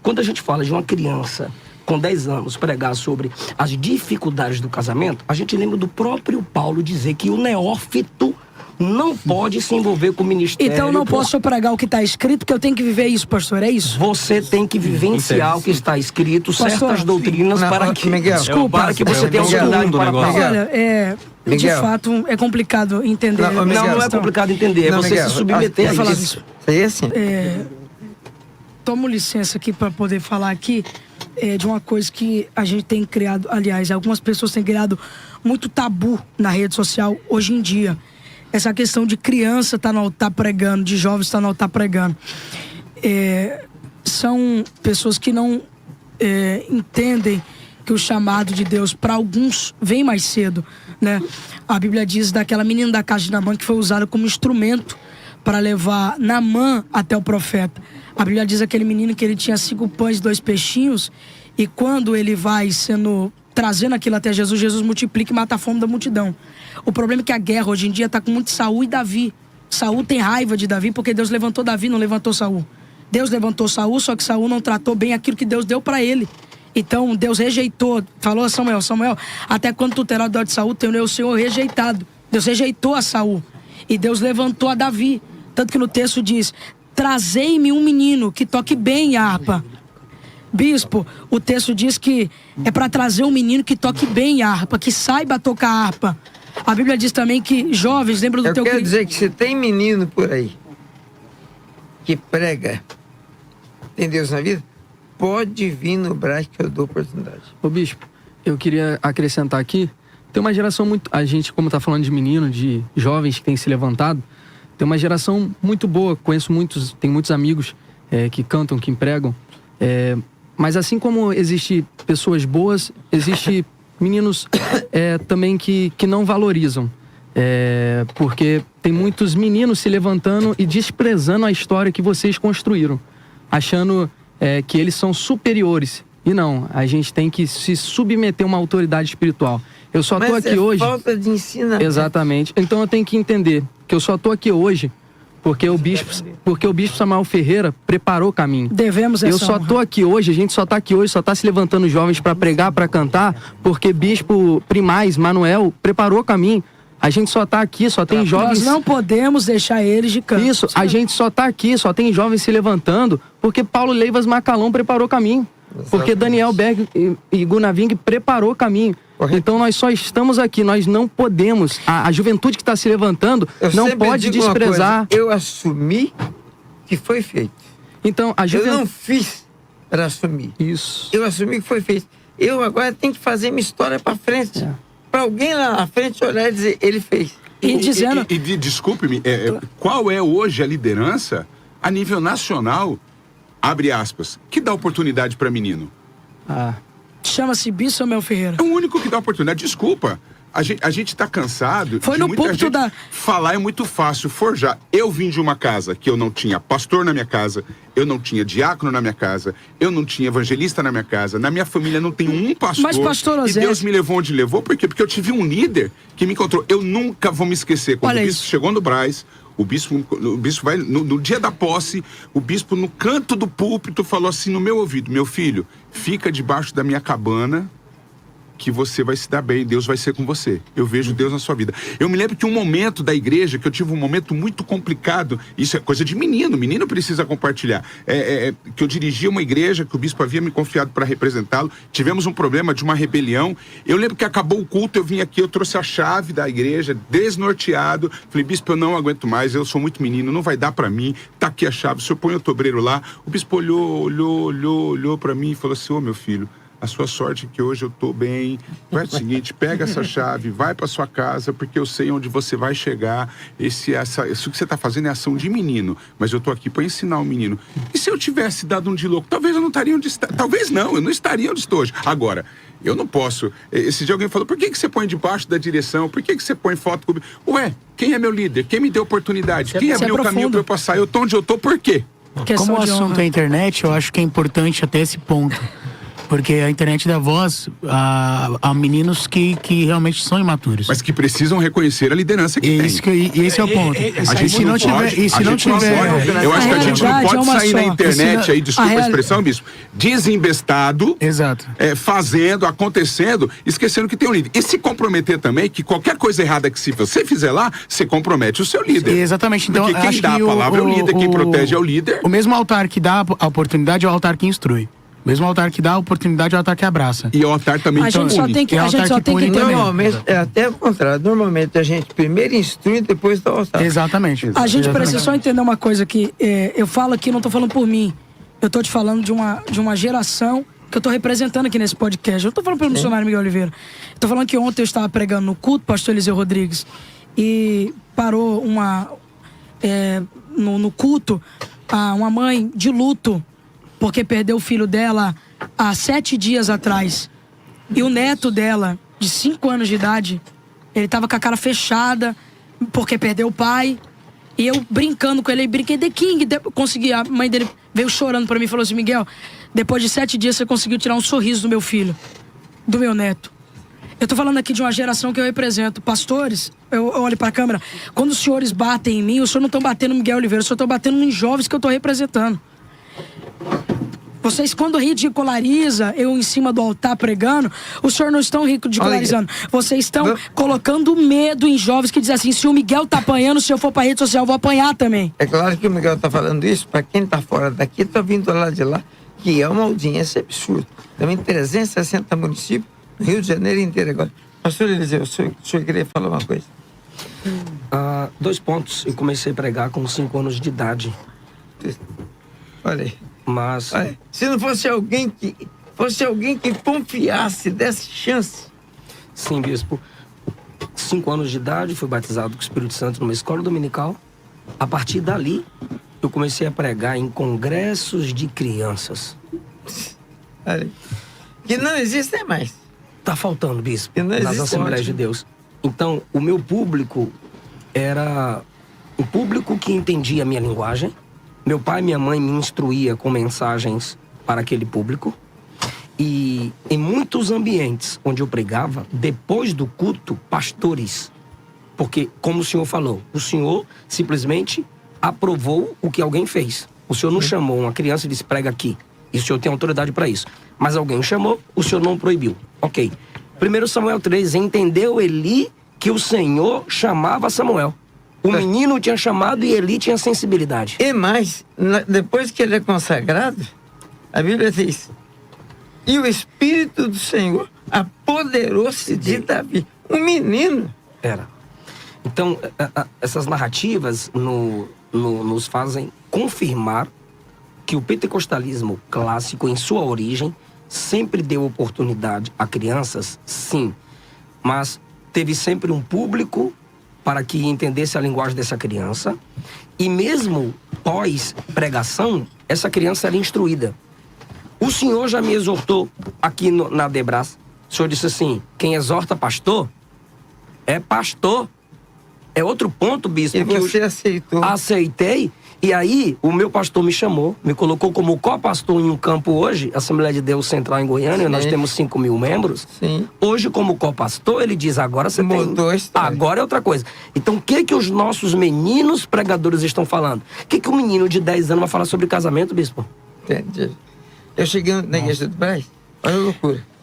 Quando a gente fala de uma criança com 10 anos pregar sobre as dificuldades do casamento, a gente lembra do próprio Paulo dizer que o neófito não pode se envolver com o ministério. Então eu não posso pregar o que está escrito, que eu tenho que viver isso, pastor, é isso? Você tem que vivenciar o que está escrito, Pastor, certas doutrinas, para que, desculpa, para que você tenha autoridade para falar. Olha, de fato, é complicado entender. Não é complicado entender, é você se submeter a isso. É assim? Tomo licença aqui para poder falar aqui de uma coisa que a gente tem criado, aliás, algumas pessoas têm criado muito tabu na rede social hoje em dia. Essa questão de criança estar no altar pregando, de jovens estar no altar pregando. São pessoas que não entendem que o chamado de Deus para alguns vem mais cedo, né? A Bíblia diz daquela menina da casa de Naamã que foi usada como instrumento para levar Naamã até o profeta. A Bíblia diz aquele menino que ele tinha 5 pães e 2 peixinhos, e quando ele vai trazendo aquilo até Jesus, Jesus multiplica e mata a fome da multidão. O problema é que a guerra hoje em dia está com muito Saul e Davi. Saul tem raiva de Davi porque Deus levantou Davi, não levantou Saul. Deus levantou Saul, só que Saul não tratou bem aquilo que Deus deu para ele. Então Deus rejeitou, falou a Samuel, até quando tu terás dó de Saul, tem o Senhor rejeitado. Deus rejeitou a Saul e Deus levantou a Davi. Tanto que no texto diz: trazei-me um menino que toque bem a harpa. Bispo, o texto diz que é para trazer um menino que toque bem a harpa, que saiba tocar a harpa. A Bíblia diz também que jovens, lembra do teu... Eu quero dizer que se tem menino por aí que prega, tem Deus na vida, pode vir no Brás que eu dou oportunidade. Ô bispo, eu queria acrescentar aqui, tem uma geração muito... A gente, como tá falando de menino, de jovens que têm se levantado, tem uma geração muito boa, conheço muitos, tem muitos amigos que cantam, que pregam, mas assim como existe pessoas boas, existe meninos também que não valorizam. Porque tem muitos meninos se levantando e desprezando a história que vocês construíram, achando que eles são superiores. E não, a gente tem que se submeter a uma autoridade espiritual. Eu só tô aqui hoje... falta de ensinamento. Exatamente. Então eu tenho que entender que eu só tô aqui hoje porque o bispo Samuel Ferreira preparou o caminho. Devemos essa Eu só tô aqui hoje, a gente só tá aqui hoje, só tá se levantando jovens para pregar, para cantar, porque bispo Primaz, Manuel, preparou o caminho. A gente só tá aqui, só tem jovens... Nós não podemos deixar eles de canto. Isso, a gente só tá aqui, só tem jovens se levantando, porque Paulo Leivas Macalão preparou o caminho. Porque Daniel Berg e Gunaving preparou o caminho. Correto. Então nós só estamos aqui, nós não podemos, a juventude que está se levantando não pode desprezar. Eu assumi que foi feito. Então a juventude... Eu não fiz para assumir. Isso. Eu assumi que foi feito. Eu agora tenho que fazer minha história para frente. Para alguém lá na frente olhar e dizer, ele fez. Desculpe-me, qual é hoje a liderança a nível nacional, abre aspas, que dá oportunidade para menino? Chama-se Bispo Samuel Ferreira. É o único que dá oportunidade. Desculpa, a gente tá cansado. Foi no púlpito da... Falar é muito fácil, forjar. Eu vim de uma casa que eu não tinha pastor na minha casa, eu não tinha diácono na minha casa, eu não tinha evangelista na minha casa, na minha família não tem um pastor. Mas pastor Osés... E Deus me levou onde levou, por quê? Porque eu tive um líder que me encontrou. Eu nunca vou me esquecer, quando o bispo chegou no Brás, o bispo vai, no dia da posse, o bispo no canto do púlpito falou assim no meu ouvido: meu filho, fica debaixo da minha cabana que você vai se dar bem, Deus vai ser com você. Eu vejo Deus na sua vida. Eu me lembro que um momento da igreja, que eu tive um momento muito complicado, isso é coisa de menino precisa compartilhar, que eu dirigia uma igreja que o bispo havia me confiado para representá-lo, tivemos um problema de uma rebelião. Eu lembro que acabou o culto, eu vim aqui, eu trouxe a chave da igreja, desnorteado, falei: bispo, eu não aguento mais, eu sou muito menino, não vai dar para mim, tá aqui a chave, o senhor põe o tobreiro lá. O bispo olhou para mim e falou assim: ô meu filho, a sua sorte é que hoje eu tô bem. Faz o seguinte, pega essa chave, vai para sua casa, porque eu sei onde você vai chegar. Isso que você tá fazendo é ação de menino, mas eu tô aqui para ensinar o menino. E se eu tivesse dado um de louco, talvez eu não estaria onde está. Talvez não, eu não estaria onde estou hoje. Agora, eu não posso. Esse dia alguém falou: por que você põe debaixo da direção? Por que você põe foto comigo? Ué, quem é meu líder? Quem me deu oportunidade? Quem abriu o caminho para eu passar? Eu tô onde eu tô, por quê? Como o assunto é a internet, eu acho que é importante até esse ponto. Porque a internet dá voz a meninos que realmente são imaturos. Mas que precisam reconhecer a liderança que tem. E esse é o ponto. A gente se não tiver, eu acho que a gente não pode sair na internet aí, desculpa a expressão, bispo, desembestado, exato, fazendo, acontecendo, esquecendo que tem um líder. E se comprometer também, que qualquer coisa errada que se você fizer lá, você compromete o seu líder. Exatamente. Então, porque quem acho dá que a palavra é o líder, quem protege é o líder. O mesmo altar que dá a oportunidade é o altar que instrui. O mesmo altar que dá a oportunidade é o altar que abraça. E o altar também a gente só tem que entender. Normalmente, é até o contrário. Normalmente a gente primeiro instrui e depois dá o altar. Exatamente. A gente precisa só entender uma coisa que eu falo aqui, não tô falando por mim. Eu tô te falando de uma geração que eu tô representando aqui nesse podcast. Eu não tô falando pelo missionário Miguel Oliveira. Eu tô falando que ontem eu estava pregando no culto, pastor Eliseu Rodrigues, e parou no culto uma mãe de luto porque perdeu o filho dela há 7 dias atrás. E o neto dela, de 5 anos de idade, ele tava com a cara fechada porque perdeu o pai. E eu brincando com ele, brinquei The King, consegui. A mãe dele veio chorando pra mim e falou assim: Miguel, depois de 7 dias você conseguiu tirar um sorriso do meu filho, do meu neto. Eu tô falando aqui de uma geração que eu represento. Pastores, eu olho pra câmera, quando os senhores batem em mim, os senhores não estão batendo no Miguel Oliveira, os senhores estão batendo em jovens que eu tô representando. Vocês, quando ridicularizam eu em cima do altar pregando, os senhores não estão ridicularizando. Vocês estão colocando medo em jovens que dizem assim: se o Miguel tá apanhando, se eu for pra rede social, eu vou apanhar também. É claro que o Miguel tá falando isso, para quem tá fora daqui, tá vindo lá de lá, que é uma audiência absurda. Também 360 municípios, no Rio de Janeiro inteiro agora. Pastor Eliseu, o senhor queria falar uma coisa? 2 pontos. Eu comecei a pregar com 5 anos de idade. Olha aí. Mas... Olha, se não fosse alguém que confiasse, desse chance. Sim, bispo. 5 anos de idade, fui batizado com o Espírito Santo numa escola dominical. A partir dali, eu comecei a pregar em congressos de crianças. Olha, que não existem mais. Tá faltando, bispo, Que não nas existe, Assembleias ótimo. de Deus. Então, o meu público era um público que entendia a minha linguagem. Meu pai e minha mãe me instruía com mensagens para aquele público. E em muitos ambientes onde eu pregava, depois do culto, pastores. Porque, como o senhor falou, o senhor simplesmente aprovou o que alguém fez. O senhor não chamou uma criança e disse: prega aqui. E o senhor tem autoridade para isso. Mas alguém chamou, o senhor não proibiu. Ok. 1 Samuel 3, entendeu Eli que o Senhor chamava Samuel. O menino tinha chamado e Eli tinha sensibilidade. E mais, depois que ele é consagrado, a Bíblia diz: e o Espírito do Senhor apoderou-se de Davi. Um menino. Era. Então, essas narrativas nos fazem confirmar que o pentecostalismo clássico, em sua origem, sempre deu oportunidade a crianças, sim. Mas teve sempre um público para que entendesse a linguagem dessa criança. E mesmo pós-pregação, essa criança era instruída. O senhor já me exortou aqui na Debras. O senhor disse assim: quem exorta pastor, é pastor. É outro ponto, bispo. E você aceitou. Aceitei. E aí, o meu pastor me chamou, me colocou como co-pastor em um campo hoje, Assembleia de Deus Central em Goiânia. Sim. Nós temos 5.000 membros. Sim. Hoje, como co-pastor, ele diz: agora você mudou a história. Agora é outra coisa. Então, o que os nossos meninos pregadores estão falando? O que um menino de 10 anos vai falar sobre casamento, bispo? Entendi. Eu cheguei na igreja do Brás, olha a loucura.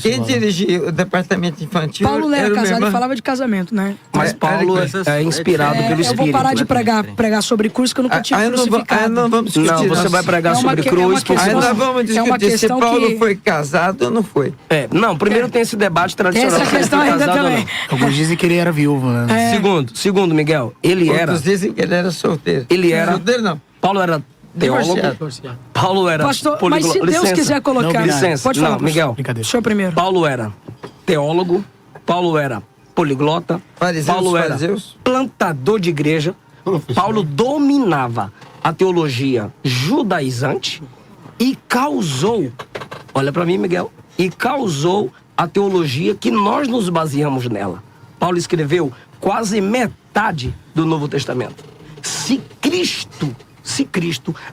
Quem dirigia o departamento infantil Paulo não era casado, ele falava de casamento, né? Mas Paulo é inspirado pelo Espírito. Eu vou parar de pregar sobre cruz, que eu nunca tive crucificado. Não vamos discutir. Não, você vai pregar sobre cruz. Aí nós vamos discutir se Paulo foi casado ou não foi. Não, primeiro tem esse debate tradicional. Essa questão ainda também. Alguns dizem que ele era viúvo, né? Segundo, Miguel, ele era... Outros dizem que ele era solteiro. Ele era... Solteiro não. Paulo era teólogo. Paulo era pastor, mas se Deus quiser colocar... Licença. Pode falar, Miguel. O senhor primeiro. Paulo era teólogo. Paulo era poliglota. Paulo era plantador de igreja. Paulo dominava a teologia judaizante e causou, olha para mim, Miguel, e causou a teologia que nós nos baseamos nela. Paulo escreveu quase metade do Novo Testamento. Se Cristo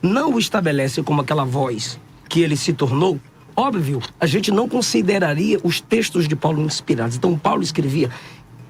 não o estabelece como aquela voz que ele se tornou, óbvio, a gente não consideraria os textos de Paulo inspirados. Então, Paulo escrevia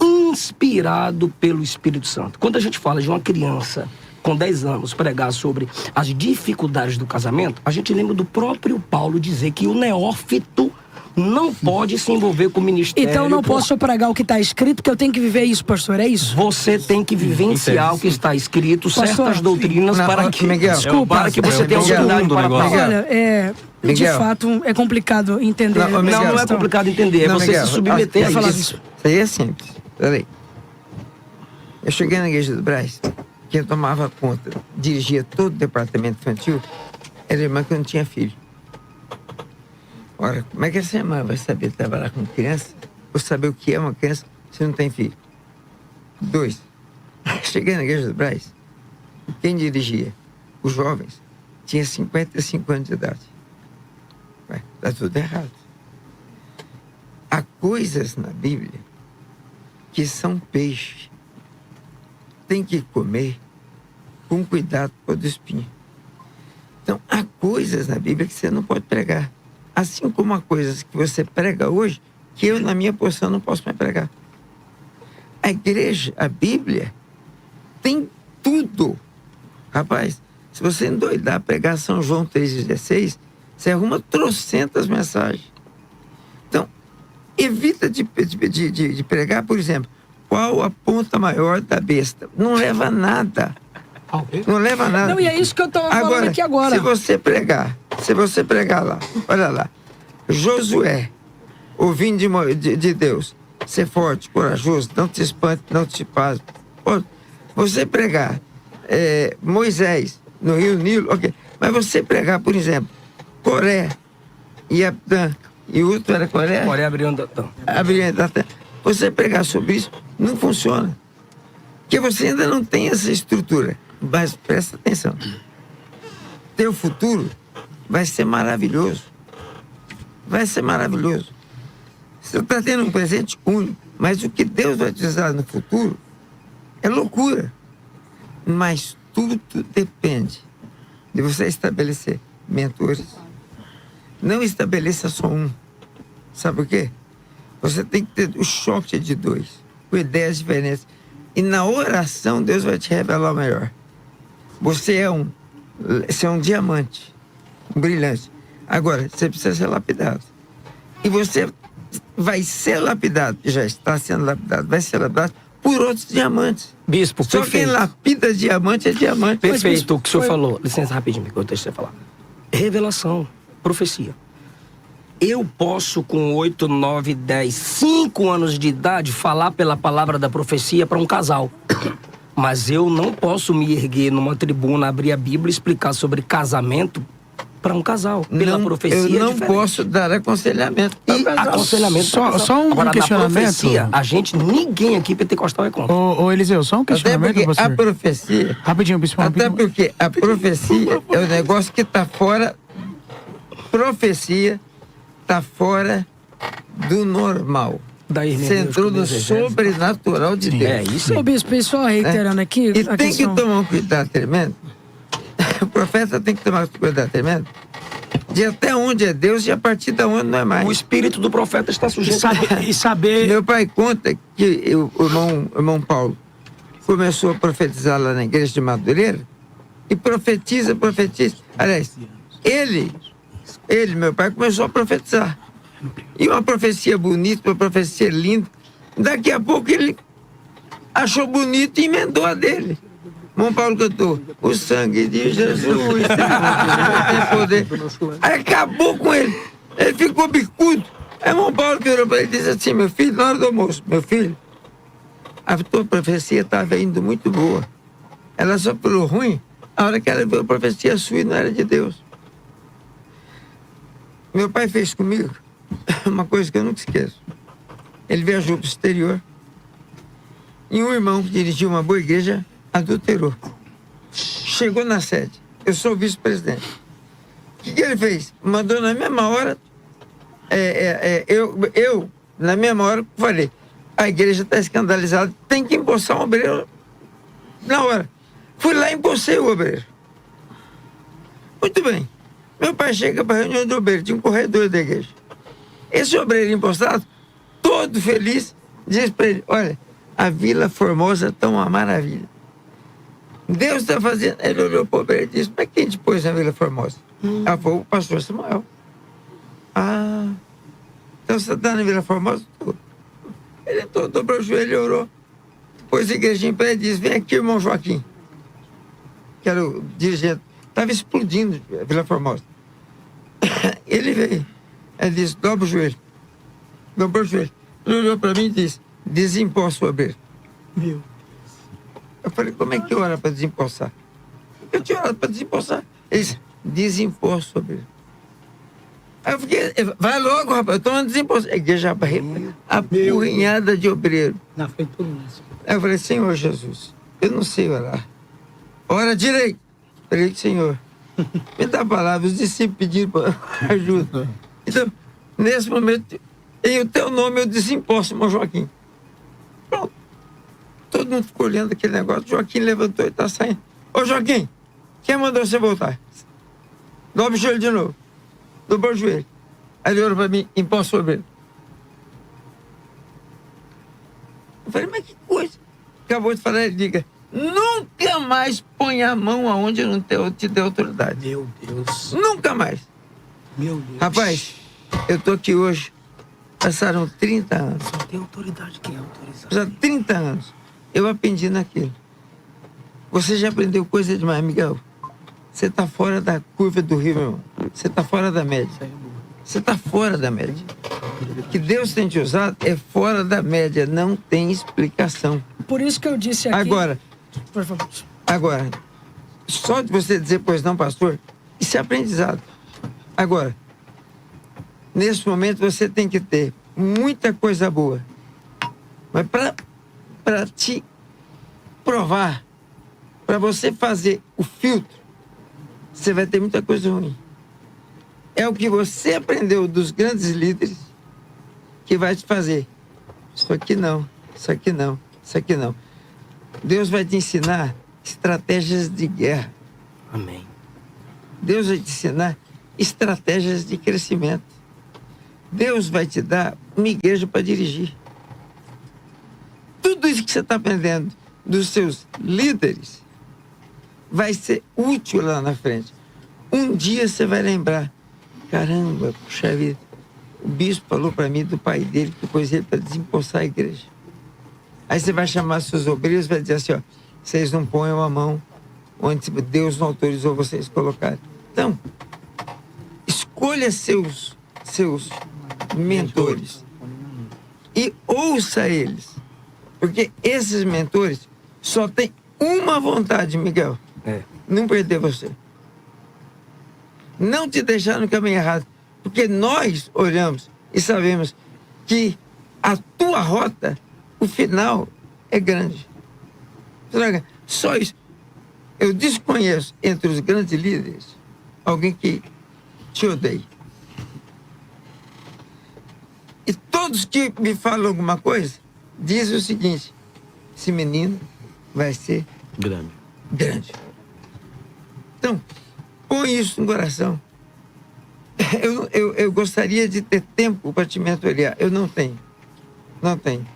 inspirado pelo Espírito Santo. Quando a gente fala de uma criança com 10 anos pregar sobre as dificuldades do casamento, a gente lembra do próprio Paulo dizer que o neófito não pode se envolver com o ministério. Então eu não posso pregar o que está escrito, porque eu tenho que viver isso, pastor, é isso? Você tem que vivenciar o que está escrito, Pastor, certas doutrinas, para que, Miguel, desculpa, para que você tenha Miguel, autoridade para Miguel. falar. Olha, de Miguel. fato, é complicado entender. Não, Miguel, Não é complicado entender, é Não, você Miguel, se submeter a falar isso. Isso aí é simples. Peraí. Eu cheguei na igreja do Brás, quem tomava conta, dirigia todo o departamento infantil, era a irmã que não tinha filho. Ora, como é que essa irmã vai saber trabalhar com criança, ou saber o que é uma criança se não tem filho? 2. Cheguei na igreja do Brás, quem dirigia os jovens tinha 55 anos de idade. Ué, tá tudo errado. Há coisas na Bíblia que são peixe. Tem que comer com cuidado com o espinho. Então, há coisas na Bíblia que você não pode pregar. Assim como há coisas que você prega hoje, que eu, na minha posição, não posso mais pregar. A igreja, a Bíblia, tem tudo. Rapaz, se você endoidar a pregar São João 3,16, você arruma trocentas mensagens. Então, evita de pregar, por exemplo, qual a ponta maior da besta. Não leva a nada. Não leva a nada. Não, e é isso que eu estava falando aqui agora. Se você pregar lá, olha lá, Josué, ouvindo de Deus, ser forte, corajoso, não te espante, não te pasme. Você pregar Moisés no Rio Nilo, ok. Mas você pregar, por exemplo, Coré e Abdã, e o outro era Coré? Coré abriu Datã. Você pregar sobre isso, não funciona. Porque você ainda não tem essa estrutura. Mas presta atenção. Teu futuro vai ser maravilhoso. Vai ser maravilhoso. Você está tendo um presente único, mas o que Deus vai te usar no futuro é loucura. Mas tudo depende de você estabelecer mentores. Não estabeleça só um. Sabe por quê? Você tem que ter o choque de 2, com ideias diferentes. E na oração, Deus vai te revelar o melhor. Você é um diamante, um brilhante. Agora, você precisa ser lapidado. E você vai ser lapidado, já está sendo lapidado, vai ser lapidado por outros diamantes. Bispo, Só perfeito. quem lapida diamante é diamante. Perfeito, o que o senhor foi- falou. Licença rapidinho, que eu deixo você falar. Revelação, profecia. Eu posso, com 8, 9, 10, 5 anos de idade, falar pela palavra da profecia para um casal. Mas eu não posso me erguer numa tribuna, abrir a Bíblia e explicar sobre casamento para um casal. Pela profecia eu não é diferente. posso dar aconselhamento. E aconselhamento Só- pra casal. só um Agora, na questionamento. profecia, ninguém aqui pentecostal é contra. Ô, Eliseu, só um Até questionamento, porque a pastor. profecia... Rapidinho, bispo. Até rapidinho. porque a profecia é um negócio que está fora. Profecia está fora do normal. Da Você entrou no sobrenatural de Deus. É isso Ô, aí. bispo, e só reiterando aqui E a tem que questão. tomar um cuidado tremendo. O profeta tem que tomar um cuidado tremendo de até onde é Deus e a partir de onde não é mais. O espírito do profeta está sujeito a... E saber. Meu pai conta que o irmão Paulo começou a profetizar lá na igreja de Madureira e profetiza. Aliás, ele, meu pai, começou a profetizar. E uma profecia bonita, uma profecia linda. Daqui a pouco ele achou bonito e emendou a dele. Irmão Paulo cantou: o sangue de Jesus tem poder. Aí acabou com ele. Ele ficou bicudo. Aí irmão Paulo virou para ele e disse assim: meu filho, na hora do almoço, meu filho, a tua profecia estava indo muito boa. Ela só pelo ruim, a hora que ela viu a profecia sua e não era de Deus. Meu pai fez comigo uma coisa que eu nunca esqueço. Ele viajou para o exterior e um irmão que dirigia uma boa igreja adulterou. Chegou na sede. Eu sou o vice-presidente. O que ele fez? Mandou na mesma hora. Eu, na mesma hora, falei: a igreja está escandalizada, tem que empossar um obreiro na hora. Fui lá e empossei o obreiro. Muito bem. Meu pai chega para a reunião de obreiros, tinha um corredor da igreja. Esse obreiro impostado, todo feliz, diz para ele: olha, a Vila Formosa está uma maravilha. Deus está fazendo. Ele olhou para o obreiro e disse: mas quem te pôs na Vila Formosa? Ah, foi o pastor Samuel. Ah, então você está na Vila Formosa? Ele entrou, dobrou o joelho e orou. Depois a igrejinha para ele disse: vem aqui, irmão Joaquim, que era o dirigente. Estava explodindo a Vila Formosa. Ele veio. Ele disse: dobra o joelho. Dobrou o joelho. Ele olhou para mim e disse: desemposta o obreiro. Meu. Eu falei: como é que ora para desempossar? Eu tinha orado para desempossar. Ele disse: desemposta o obreiro. Aí eu fiquei: vai logo, rapaz, eu estou mandando desempossar. A igreja apurrinhada de obreiro. Na frente de todo mundo. Aí eu falei: Senhor Jesus, eu não sei orar. Ora direito. Falei: Senhor, me dá a palavra. Os discípulos pediram ajuda. Então, nesse momento, em o teu nome eu desemposto, irmão Joaquim. Pronto. Todo mundo ficou olhando aquele negócio. Joaquim levantou e está saindo. Ô Joaquim, quem mandou você voltar? Dobra o joelho de novo. Dobrou o joelho. Aí ele olhou para mim: imposto sobre ele. Eu falei: mas que coisa. Acabou de falar, ele diga: nunca mais põe a mão aonde eu não te dei autoridade. Meu Deus. Nunca mais. Meu Deus. Rapaz, eu tô aqui hoje. Passaram 30 anos. Só tem autoridade quem é autorizado. Passaram 30 anos. Eu aprendi naquilo. Você já aprendeu coisa demais, Miguel. Você tá fora da curva do rio, meu irmão. Você tá fora da média. Você tá fora da média. O que Deus tem te usado é fora da média. Não tem explicação. Por isso que eu disse aqui... Por favor. Agora, só de você dizer: pois não, pastor, isso é aprendizado. Agora, nesse momento você tem que ter muita coisa boa. Mas para te provar, para você fazer o filtro, você vai ter muita coisa ruim. É o que você aprendeu dos grandes líderes que vai te fazer. Isso aqui não, isso aqui não, isso aqui não. Deus vai te ensinar estratégias de guerra. Amém. Deus vai te ensinar estratégias de crescimento. Deus vai te dar uma igreja para dirigir. Tudo isso que você está aprendendo dos seus líderes vai ser útil lá na frente. Um dia você vai lembrar: caramba, puxa vida, o bispo falou para mim do pai dele que pôs ele para desempossar a igreja. Aí você vai chamar seus obreiros e vai dizer assim: ó, vocês não ponham a mão onde Deus não autorizou vocês colocarem. Então, escolha seus mentores e ouça eles. Porque esses mentores só têm uma vontade, Miguel: não perder você. Não te deixar no caminho errado. Porque nós olhamos e sabemos que a tua rota, o final é grande. Só isso. Eu desconheço entre os grandes líderes alguém que te odeia. E todos que me falam alguma coisa dizem o seguinte: esse menino vai ser grande. Então, põe isso no coração. Eu gostaria de ter tempo para te mentorear. Eu não tenho. Não tenho.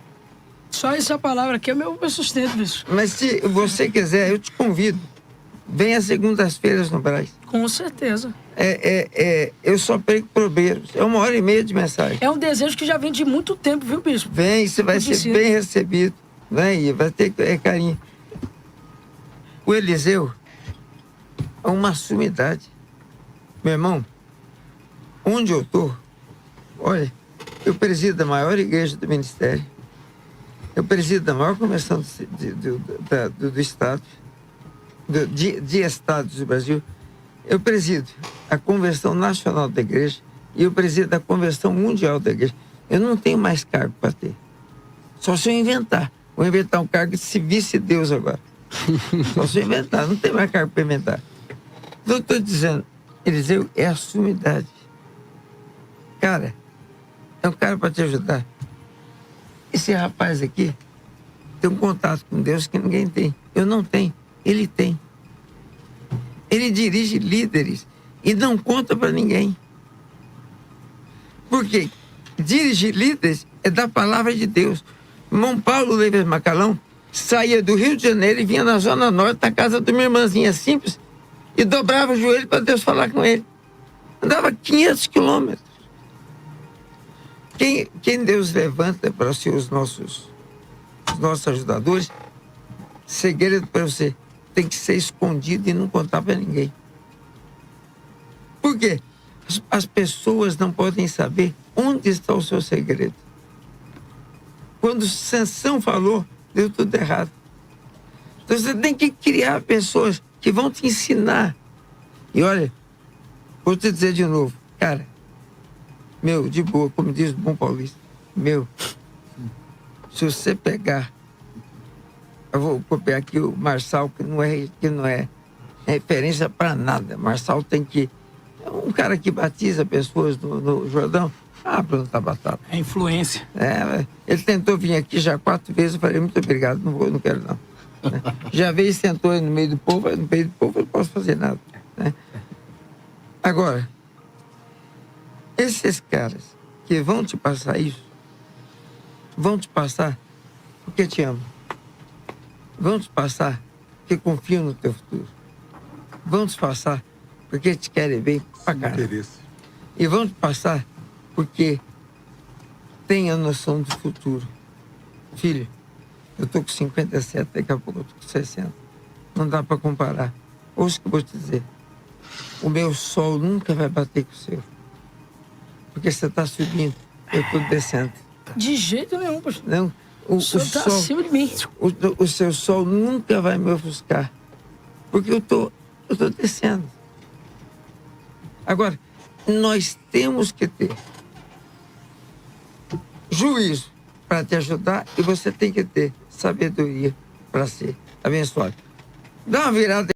Só essa palavra aqui é o meu sustento, bicho. Mas se você quiser, eu te convido. Venha segundas-feiras no Brás. Com certeza. Eu só prego para obreiros. É 1h30 de mensagem. É um desejo que já vem de muito tempo, viu, bispo? Vem, você vai ser bem recebido. Vem, vai ter carinho. O Eliseu é uma sumidade. Meu irmão, onde eu estou, olha, eu presido a maior igreja do ministério. Eu presido a maior convenção do Estado, de estados do Brasil. Eu presido a convenção nacional da igreja e eu presido a convenção mundial da igreja. Eu não tenho mais cargo para ter. Só se eu inventar. Vou inventar um cargo de vice-deus agora. Só se eu inventar. Não tem mais cargo para inventar. Então eu estou dizendo, Eliseu, é a sumidade. Cara, é um cara para te ajudar. Esse rapaz aqui tem um contato com Deus que ninguém tem. Eu não tenho. Ele tem. Ele dirige líderes e não conta para ninguém. Por quê? Dirigir líderes é da palavra de Deus. O irmão Paulo Leves Macalão saía do Rio de Janeiro e vinha na Zona Norte, na casa de uma irmãzinha simples, e dobrava o joelho para Deus falar com ele. Andava 500 quilômetros. Quem Deus levanta para ser os nossos ajudadores, segredo para você, tem que ser escondido e não contar para ninguém. Por quê? As pessoas não podem saber onde está o seu segredo. Quando Sansão falou, deu tudo errado. Então você tem que criar pessoas que vão te ensinar. E olha, vou te dizer de novo, cara, de boa, como diz o bom paulista, se você pegar, eu vou copiar aqui o Marçal, que não é referência para nada. Marçal é um cara que batiza pessoas no Jordão. Plantar batata. É influência. Ele tentou vir aqui já 4 vezes, eu falei, muito obrigado, não quero não. Já veio e sentou no meio do povo eu não posso fazer nada. Né? Agora, esses caras que vão te passar isso, vão te passar porque te amam. Vão te passar porque confiam no teu futuro. Vão te passar porque te querem bem pra caramba. E vão te passar porque tem a noção do futuro. Filho, eu tô com 57, daqui a pouco eu tô com 60. Não dá para comparar. Ouça o que eu vou te dizer. O meu sol nunca vai bater com o seu. Porque você tá subindo, eu tô descendo. De jeito nenhum, pastor. Não, o senhor tá acima de mim. O seu sol nunca vai me ofuscar. Porque eu tô descendo. Agora, nós temos que ter juízo para te ajudar e você tem que ter sabedoria para ser abençoado. Dá uma virada.